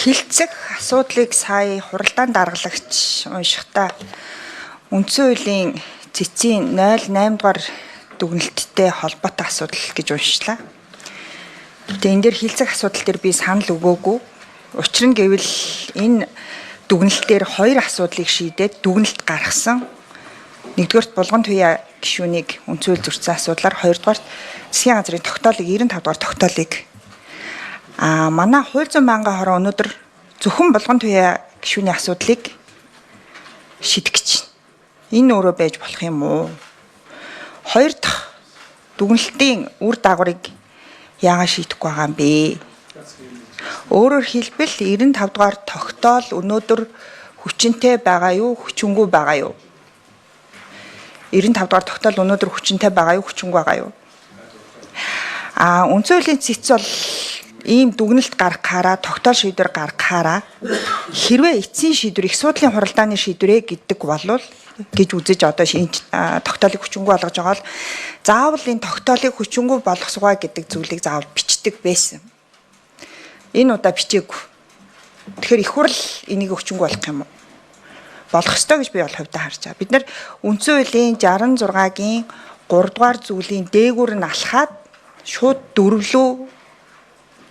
Хилцэх асуудлыг сая хуралдаан даргалагч уншихдаа үндсэн хуулийн цэцгийн 08 дугаар дүгнэлттэй холбоотой асуудал гэж уншлаа. Тэгээ энэ дээр хилцэх асуудал дээр би санал өгөөгүй. Учир нь гэвэл энэ дүгнэлтээр хоёр асуудлыг шийдээд дүгнэлт гаргасан. Нэгдүгээрт Булган Туяа гишүүнийг үндсэн хууль зөрчсөн асуудлаар, хоёрдугаарт засгийн газрын тогтоолыг 95 дугаар тогтоолыг манай хууль зүйн байнгын хороо өнөөдөр зөвхөн Булган Туяа гишүүний асуудлыг шийдэх гэж байна. Энэ өөрөө байж болох юм уу? Хоёр дахь дүгнэлтийн үр дагаврыг яагаад шийдэхгүй байгаа юм бэ? Өөрөөр хэлбэл 95 дугаар тогтоол өнөөдөр хүчинтэй байгаа юу, хүчингүй байгаа юу? 95 дугаар тогтоол өнөөдөр хүчинтэй байгаа юу, хүчингүй байгаа юу? Үндсэн хуулийн цэц бол ийм дүгнэлт гаргахаараа, тогтоол шийдвэр гаргахаараа хэрвээ эцсийн шийдвэр их судлалын хуралдааны шийдвэрээ гэдэг болвол гэж үзэж одоо тогтоолыг хүчингүй болгож байгаа бол заавал энэ тогтоолыг хүчингүй болгосгоо гэдэг зүйлийг заавал бичдэг байсан. Энэ удаа бичээгүй. Тэгэхээр их хурл энийг хүчингүй болгох юм уу? Болох ёстой гэж би бол хувьдаа харж байгаа. Бид нар үндсэн хуулийн 66-гийн 3 дугаар зүйлийн дээгүүр нь алхаад шууд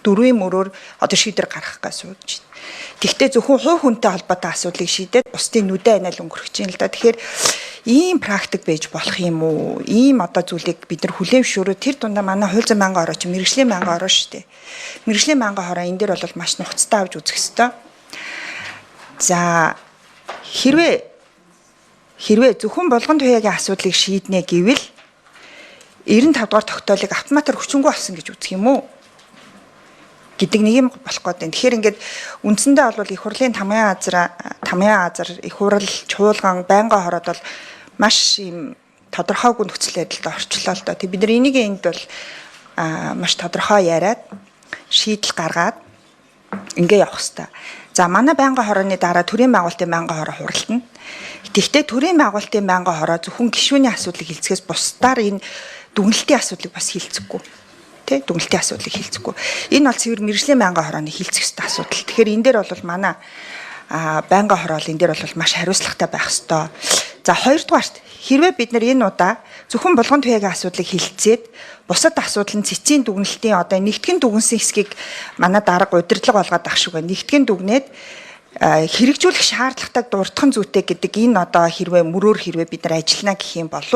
дөрвийн мөрөөр одоо шийдвэр гаргахгаа сууж байна. Тэгвэл зөвхөн хувь хүнтэй холбоотой асуудлыг шийдээд бусдын нүдэ анаал өнгөрөх чинь л да. Тэгэхээр ийм практик байж болох юм уу? Ийм одоо зүйлийг бид нар хүлээмжшөөрөө тэр дундаа манай хууль зүйн байнгын хороо чи мэргэжлийн байнгын хороо шүү дээ. Мэргэжлийн байнгын хороо энэ дээр бол маш нухацтай авч үзэх ёстой. За хэрвээ зөвхөн Булган Туяагийн асуудлыг шийднэ гэвэл 95 дугаар тогтоолыг автоматар хүчингүй болсон гэж үзэх юм уу? Гэдэг нэг юм болох гэдэг. Тэгэхээр ингээд үндсэндээ бол их хурлын тамгын газар, их хурл, чуулган, байнгын хороод бол маш юм тодорхойгүй нөхцөл байдалд орчлоо л доо. Тэг бид нар энийг энд бол маш тодорхой яриад шийдэл гаргаад ингээ явах хэвээр. За манай байнгын хорооны дараа төрийн байгуулалтын байнгын хороо хуралдана. Тэгэхдээ төрийн байгуулалтын байнгын хороо зөвхөн гишүүний асуудлыг хилцэхээс бусдаар энэ дүгнэлтийн асуудлыг бас хилцэхгүй. Дүгнэлтийн асуудлыг хилцэхгүй. Энэ бол цэвэр мэргэжлийн байнгын хорооны хилцэх ёстой асуудал. Тэгэхээр энэ дээр бол манай байнгын хороол энэ дээр бол маш хариуцлагатай байх ёстой. За хоёрдугаарт хэрвээ бид нар энэ удаа зөвхөн Булган Туяагийн асуудлыг хилцээд бусад асуудал нь цэцгийн дүгнэлтийн одоо нэгтгэн дүгнсэн хэсгийг манай дарга удирдлага болгоод ах шиг байна. Нэгтгэн дүгнээд хэрэгжүүлэх шаардлагатай дурдхан зүйтэй гэдэг энэ одоо хэрвээ бид нар ажиллана гэх юм бол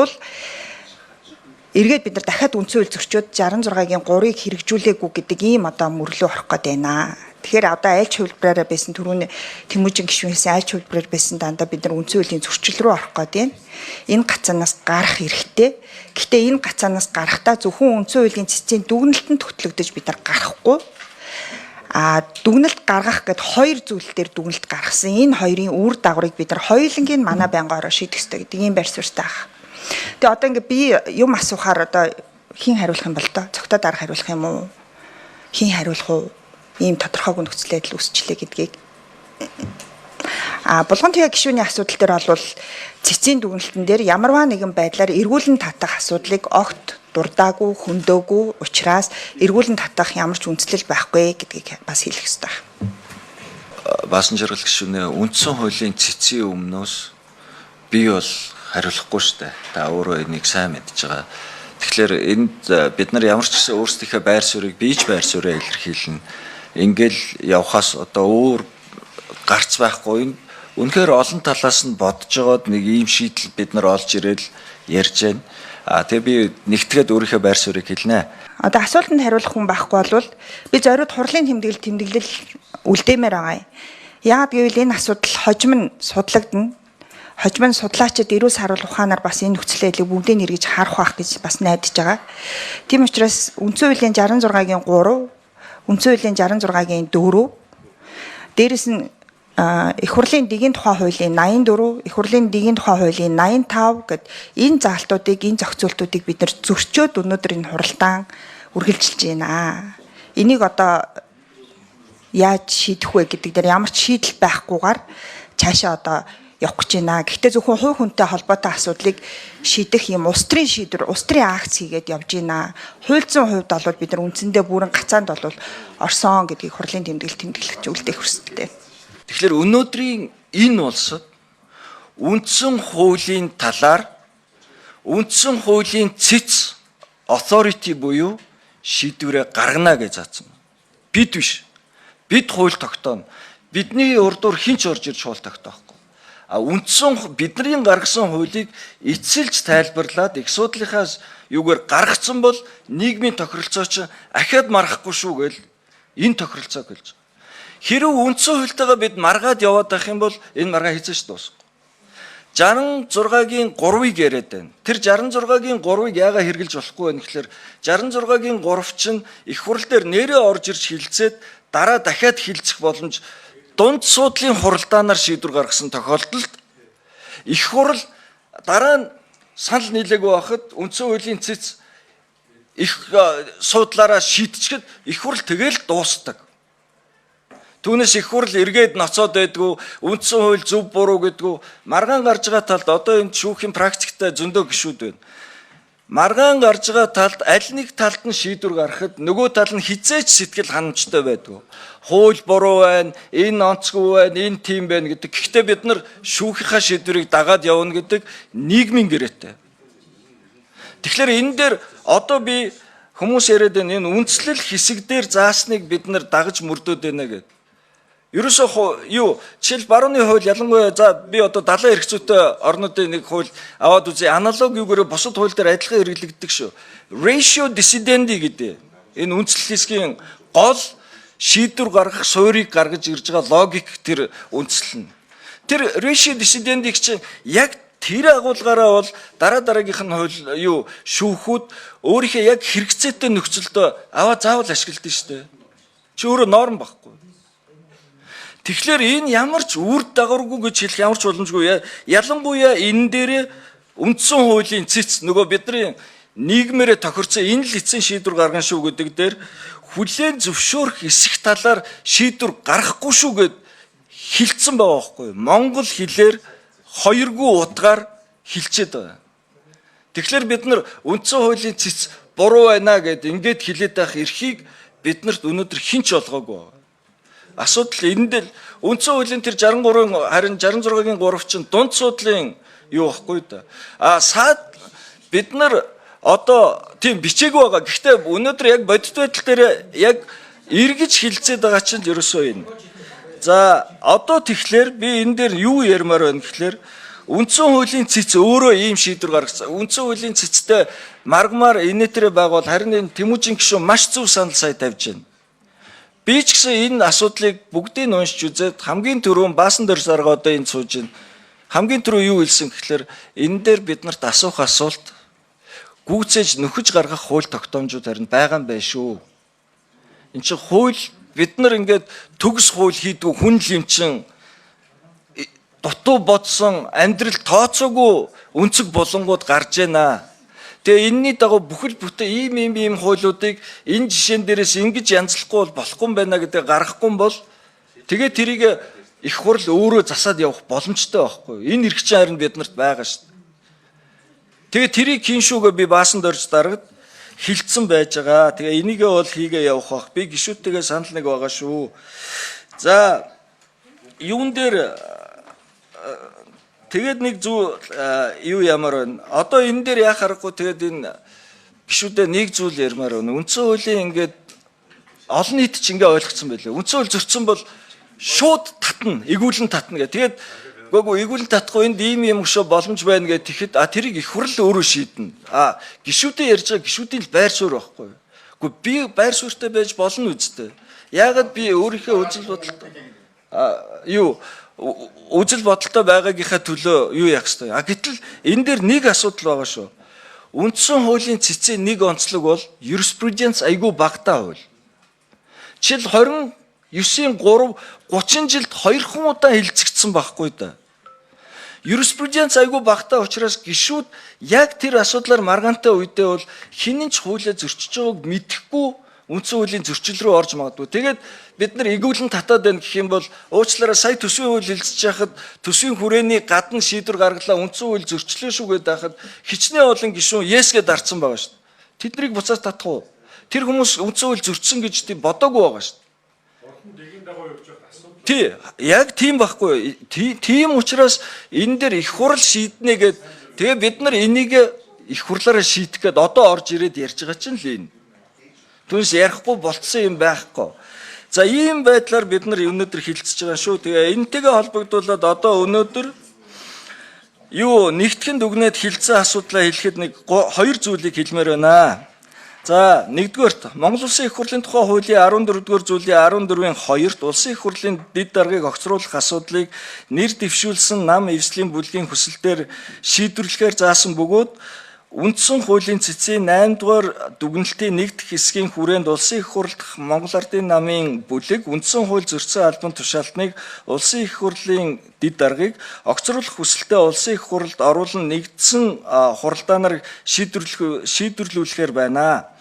эргээд бид нар дахиад үндсэн хууль зөрчөөд 66-гийн 3-ыг хэрэгжүүлээгүй гэдэг ийм одоо мөрлөө орох гээд байна. Тэгэхээр одоо аль ч хувилбараараа байсан түрүүний Тэмүүжин гишүүнээс аль ч хувилбараар байсан дандаа бид нар үндсэн хуулийн зөрчил рүү орох гээд байна. Энэ гацаанаас гарах хэрэгтэй. Гэхдээ энэ гацаанаас гарахдаа зөвхөн үндсэн хуулийн цэцгийн дүгнэлтэнд хөтлөгдөж бид нар гарахгүй. Дүгнэлт гаргах гэд хоёр зүйл дээр дүгнэлт гаргасан. Энэ хоёрын үр дагаврыг бид нар хоёулангийн манай байнгын хороо шийдэх ёстой гэдэг ийм байр суурьтай байна. Тэгээ одоо ингээ би юм асуухаар одоо хин хариулах юм бол доо цогтой дарга хариулах юм уу? Хин хариулах уу? Ийм тодорхойгүй нөхцөл байдал үүсчлээ гэдгийг. Булган Туяа гишүүний асуудал дээр бол цэцгийн дүгнэлтэн дээр ямарваа нэгэн байдлаар эргүүлэн татах асуудлыг огт дурдаагүй, хөндөөгүй учраас эргүүлэн татах ямар ч үндслэл байхгүй гэдгийг бас хэлэх ёстой. Баасан жаргал гишүүнээ үндсэн хуулийн цэцгийн өмнөөс би бол хариулахгүй шүү дээ. Та өөрөө энийг сайн мэдж байгаа. Тэгэхээр энд бид нар ямар ч гэсэн өөрсдийнхөө байр суурийг бийж байр суурийг илэрхийлнэ. Ингээл явхаас одоо өөр гарц байхгүй. Үнэхээр олон талаас нь бодож байгаад нэг ийм шийдэл бид нар олж ирээл ярьж байна. Тэгээ би нэгтгээд өөрийнхөө байр суурийг хэлнэ. Одоо асуултанд хариулах хүн байхгүй бол би зориуд хурлын тэмдэглэл үлдээмээр байгаа юм. Яагаад гэвэл энэ асуудал хожим нь судлагдана. Хожим нь судлаачид эрүүл харуулах ухаанаар бас энэ нөхцөл байдлыг бүгдийг нэргэж харах байх гэж бас найдаж байгаа. Тийм учраас үндсэн хуулийн 66-гийн 3, үндсэн хуулийн 66-гийн 4, дээрэс нь их хурлын дэгийн тухай хуулийн 84, их хурлын дэгийн тухай хуулийн 85 гэд энэ заалтуудыг, энэ зохицуултуудыг бид нар зөрчөөд өнөөдөр энэ хуралдаан үргэлжилж байна. Энийг одоо яаж шийдэх вэ гэдэг дээр ямар ч шийдэл байхгүйгээр цаашаа одоо явах гэж байна. Гэхдээ зөвхөн хувь хүнтэй холбоотой асуудлыг шийдэх юм улс төрийн шийдвэр, улс төрийн акц хийгээд явж байна. Хуульцсан хувьд бол бид нар үндсэндээ бүрэн гацаанд бол орсон гэдгийг хурлын тэмдэглэгч үлдээх хүсэлтэй. Тэгэхээр өнөөдрийн энэ улсад үндсэн хуулийн талаар үндсэн хуулийн цэц authority буюу шийдвэрээ гаргана гэж заасан. Бид биш. Бид хууль тогтооно. Бидний урдуур хинч орж ирж хууль тогтоохгүй. А үндсэн бидний гаргасан хуулийг эцэлж тайлбарлаад их судлынхаас юугаар гаргацсан бол нийгмийн тохиролцоо чинь ахиад марахгүй шүү гэл энэ тохиролцоог хэлж байгаа. Хэрвээ үндсэн хуультайгаа бид маргаад яваад байх юм бол энэ маргаа хийцэж дуусахгүй. 66-гийн 3-ыг яриад байна. Тэр 66-гийн 3-ыг яагаад хэрэгжилж болохгүй вэ гэхээр 66-гийн 3 чинь их хурл дээр нэрээ орж ирж хилцээд дараа дахиад хилцэх боломж дунд суудлын хуралдаанаар шийдвэр гаргасан тохиолдолд их хурл дараа нь санал нийлээгүй байхад үндсэн хуулийн цэц их суудлаараа шийдчихэд их хурл тэгэл дуустдаг. Түүнээс их хурл эргээд ноцоод байдгүй, үндсэн хууль зөв буруу гэдгүү маргаан гарч байгаа талд одоо энэ шүүхийн практиктай зөндөө гишүүд байна. Маргаан гарч байгаа талд аль нэг талд нь шийдвэр гаргахад нөгөө тал нь хизээч сэтгэл ханамжтай байдгүй. Хууль буруу байна, энэ онцгүй байна, энэ тийм байна гэдэг. Гэхдээ бид нар шүүхийнхаа шийдвэрийг дагаад явна гэдэг нийгмийн гэрээтэй. Тэгэхээр энэ дээр одоо би хүмүүс яриад байна энэ үндслэл хэсэг дээр заасныг бид нар дагаж мөрдөөд байна гэдэг. Ерөөсөө юу жишээл барууны хууль ялангуяа за би одоо далайн эрх зүйтэй орнуудын нэг хууль аваад үзье аналог юугаар бусад хууль дээр адилхан хэрэглэгддэг шүү. Ratio decidendi гэдэг энэ үндслэл хэсгийн гол шийдвэр гаргах суурийг гаргаж ирж байгаа логик тэр үндслэл нь. Тэр ratio decidendi чинь яг тэр агуулгаараа бол дараагийнх нь хууль юу шүүхүүд өөрийнхөө яг хэрэгцээтэй нөхцөлдөө аваа заавал ашигладаг шүү дээ. Чи өөрөө норм багхгүй. Тэгэхээр энэ ямар ч үр дагаваргүй гэж хэлэх ямар ч боломжгүй. Ялангуяа энэ дээр үндсэн хуулийн цэц нөгөө бидний нийгмээрээ тохирцсон энэ л эцсийн шийдвэр гаргана шүү гэдэг дээр хүлээн зөвшөөрөх хэсэг талаар шийдвэр гаргахгүй шүү гэд хилцсэн байгаа байхгүй. Монгол хэлээр 2-гүй утгаар хилчээд байгаа. Тэгэхээр бид нар үндсэн хуулийн цэц буруу байна гэд ингээд хэлээд байх эрхийг биднэрт өнөөдөр хинч олгоогүй. Асуудал энэ дээр үндсэн хуулийн тэр 63-ын харин 66-гийн 3 чинь дунд суудлын юу байхгүй да. Саад бид нар одоо тийм бичээгүй байгаа. Гэхдээ өнөөдөр яг бодит байдал дээр яг эргэж хилцээд байгаа чинь ерөөсөө энэ. За одоо тэгэхээр би энэ дээр юу ярмаар байна гэхээр үндсэн хуулийн цэц өөрөө ийм шийдвэр гаргасан. Үндсэн хуулийн цэцтэй маргмаар инээтрээ байгуул харин энэ Тэмүүжин гишүүн маш зөв санал сая тавьж байна. Би ч гэсэн энэ асуудлыг бүгдийг нь уншиж үзээд хамгийн түрүүн баасан дээр сарга одоо энэ сууж байна. Хамгийн түрүү юу хэлсэн гэхээр энэ дээр бид нарт асуух асуулт гүйцээж нөхөж гаргах хууль тогтоомжууд харин байгаа юм байна шүү. Энд чинь хууль бид нар ингээд төгс хууль хийдгүү хүн лимчин дутуу бодсон амьдрал тооцоогүй өнцөг болонгууд гарч байна. Тэгээ энэний дагуу бүхэл бүтэн ийм хуулиудыг энэ жишээн дээрээс ингэж янзлахгүй болохгүй юм байна гэдэг гаргахгүй бол тэгээ тэрийг их хурл өөрөө засаад явах боломжтой байхгүй. Энэ эрх чинь харин биднэрт байгаа шүү дээ. Тэгээ тэрийг хийн шүүгээ би баасан дорж дарагд хилцсэн байж байгаа. Тэгээ энийгээ бол хийгээ явах бах. Би гишүүдтэйгээ санал нэг байгаа шүү. За юун дээр тэгээд нэг зүйл юу ямар байна. Одоо энэ дээр яах аргагүй тэгээд энэ гишүүдээ нэг зүйл ярмаар байна. Үндсэн хуулийн ингээд олон нийт ч ингээ ойлгоцсон байлээ. Үндсэн хууль зөрчсөн бол шууд татна, эгүүлэн татна гэх. Тэгээд гоогүй эгүүлэн татахгүй энд ийм юм шүү боломж байна гэх тэгэхэд тэрийг их хурл өөрөө шийднэ. Гишүүдээ ярьж байгаа гишүүдийн л байр суурь байхгүй. Гэхдээ би байр суурьтай байж болно үсттэй. Яагаад би өөрийнхөө үзэл бодолтой үзэл бодолтой байгаагийнхаа төлөө юу яах вэ? Гэтэл энэ дээр нэг асуудал байгаа шүү. Үндсэн хуулийн цэцийн нэг онцлог бол юриспруденц айгүй багтаа хууль. Жишээл 29-ийн 3 30 жилд 2 удаа хилцэгдсэн байхгүй да. Юриспруденц айгүй багтаа учраас гишүүд яг тэр асуудлаар маргаантай үедээ бол хинэн ч хуулиа зөрчиж байгааг мэдэхгүй үндсэн хуулийн зөрчил рүү орж магадгүй. Тэгээд бид нар игүүлэн татаад байна гэх юм бол уучлаарай сая төсвийн хууль хэлцэж байхад төсвийн хүрээний гадна шийдвэр гаргалаа үндсэн хууль зөрчлөө шүү гэдээ байхад хичнээн олон гишүүн yes гэдээ дарцсан байгаа шүү дээ. Тэднийг буцаас татах уу? Тэр хүмүүс үндсэн хууль зөрчсөн гэж тийм бодоогүй байгаа шүү дээ. Тий, яг тийм байхгүй. Тийм учраас энэ дээр их хурл шийднэ гэд тэгээ бид нар энийг их хурлаараа шийдэх гээд одоо орж ирээд ярьж байгаа чинь л энэ. Түнс ярихгүй болцсон юм байхгүй. За ийм байдлаар бид нар өнөөдөр хилцэж байгаа шүү. Тэгээ энэтэйгээ холбогдуулаад одоо өнөөдөр юу нэгтгэн дүгнээд хилцсэн асуудлаа хэлэхэд нэг хоёр зүйлийг хэлмээр байна. За нэгдүгээрт Монгол Улсын их хурлын тухай хуулийн 14-р зүйлийн 14-ийн 2-т улсын их хурлын дэд даргаыг огцруулах асуудлыг нэр дэвшүүлсэн нам эвслийн бүлгийн хүсэлтээр шийдвэрлэхээр заасан бөгөөд үндсэн хуулийн цэцгийн 8-р дүгнэлтийн нэг дэх хэсгийн хүрээнд улсын их хурлд Монгол Ардын намын бүлэг үндсэн хууль зөрчсөн албан тушаалтныг улсын их хурлын дэд даргаыг огцруулах хүсэлтэд улсын их хуралд оруулан нэгдсэн хуралдаанаар шийдвэрлүүлэхээр байна.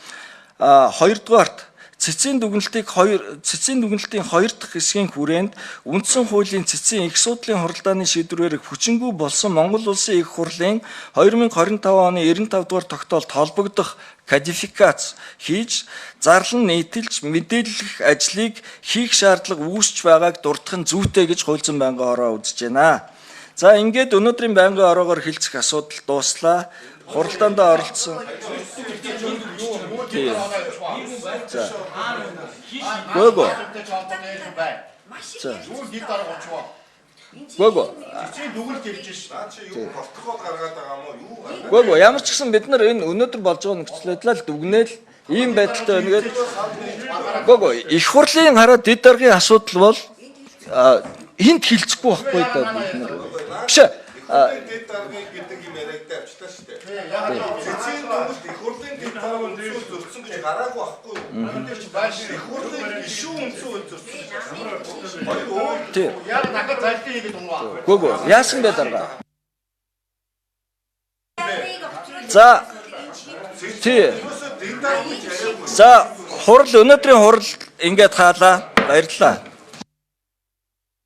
Хоёрдугаарт цэцгийн дүгнэлтийн 2 дахь хэсгийн хүрээнд үндсэн хуулийн цэцгийн их судлалын хуралдааны шийдвэрээр хүчингүй болсон Монгол Улсын их хурлын 2025 оны 95 дугаар тогтоолд холбогдох кодификац хийж зарлан нийтэлж мэдээлэх ажлыг хийх шаардлага үүсч байгааг дурдах нь зүйтэй гэж хуульзан байнгын ороо үзэж байна. За ингээд өнөөдрийн байнгын ороогоор хилцэх асуудал дууслаа. Хуралдаанд оролцсон. За. Гого. За. Гого. Гого ямар ч гэсэн бид нар энэ өнөөдөр болж байгаа нөхцөл байдлаа л дүгнээл ийм байдалтай байна гэдэг. Гого их хурлын хараа дэд даргын асуудал бол энд хилцэхгүй байхгүй даа бид нар. Биш ээ. дэд даргыг гэдэг юм яриагтай авчлаа шүү дээ. Цэцгийн дүгнэлт их хурлын дэд даргыг зөрчсөн гэж гараагүй байхгүй юу? Энэ дээр ч baаш их хурлын гишүүн үндсэн хууль зөрчсөн гэж байна. Тий. Яг дахиад зайлшгүй хийгээд унгаа. Гого яасан бэ дарга? За. Тий. За хурал өнөөдрийн хурал ингээд хаалаа. Баярлалаа.